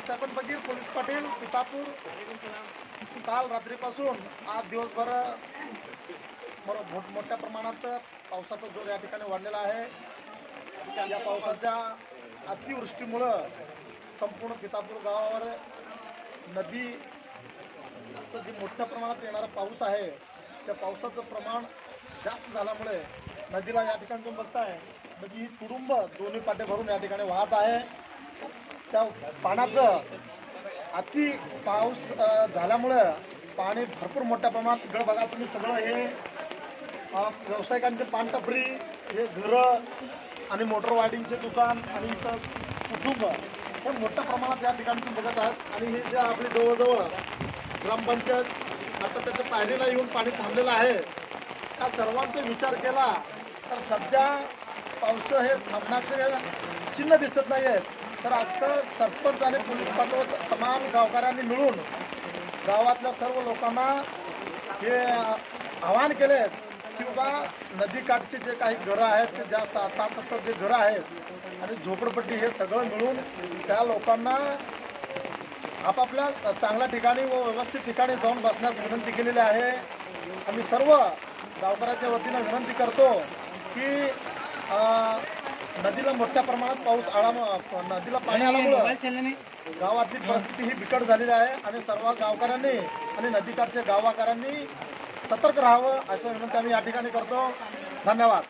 जसं आपण बघील पोलीस पाटील पितापूर काल रात्रीपासून आज दिवसभर मोठ्या प्रमाणात पावसाचा जोर या ठिकाणी वाढलेला आहे। या पावसाच्या अतिवृष्टीमुळं संपूर्ण पितापूर गावावर नदीचं जे मोठ्या प्रमाणात येणारा पाऊस आहे त्या पावसाचं प्रमाण जास्त झाल्यामुळे नदीला या ठिकाणी तुम्ही बघताय नदी ही तुडुंब दोन्ही पाटे भरून या ठिकाणी वाहत आहे। त्या पाण्याचं अति पाऊस झाल्यामुळे पाणी भरपूर मोठ्या प्रमाणात इकडे बघा तुम्ही सगळं हे व्यावसायिकांचे पानटपरी हे घरं आणि मोटर वायडिंगचे दुकान आणि इतर कुटुंब हे मोठ्या प्रमाणात या ठिकाणी तुम्ही बघत आहात। आणि हे जे आपली जवळजवळ ग्रामपंचायत आता त्याच्या पायरीला येऊन पाणी थांबलेलं आहे। त्या सर्वांचा विचार केला तर सध्या पाऊस हे थांबण्याचे चिन्ह दिसत नाही आहेत। तर अख्खं सरपंच आणि पोलीस पाटील तमाम गावकऱ्यांनी मिळून गावातल्या सर्व लोकांना हे आवाहन केले की बाबा नदीकाठचे जे काही घरं आहेत ते ज्या 60-70 जे घरं आहेत आणि झोपडपट्टी हे सगळं मिळून त्या लोकांना आपापल्या चांगल्या ठिकाणी व व्यवस्थित ठिकाणी जाऊन बसण्यास विनंती केलेली आहे। आम्ही सर्व गावकऱ्याच्या वतीनं विनंती करतो की नदीला मोठ्या प्रमाणात पाऊस नदीला पाणी आल्यामुळं गावातली परिस्थिती ही बिकट झालेली आहे आणि सर्व गावकऱ्यांनी आणि नदीकाठच्या गावकऱ्यांनी सतर्क राहावं असं विनंती आम्ही या ठिकाणी करतो। धन्यवाद।